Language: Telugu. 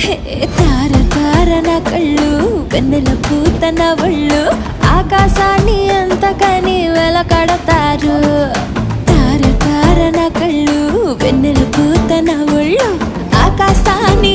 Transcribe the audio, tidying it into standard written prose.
తార తారన కళ్ళు వెన్నెల పూతన ఒళ్ళు ఆకాశాన్ని అంతకని వెలకడతారు. తార తారన కళ్ళు వెన్నెల పూతన ఒళ్ళు ఆకాశాన్ని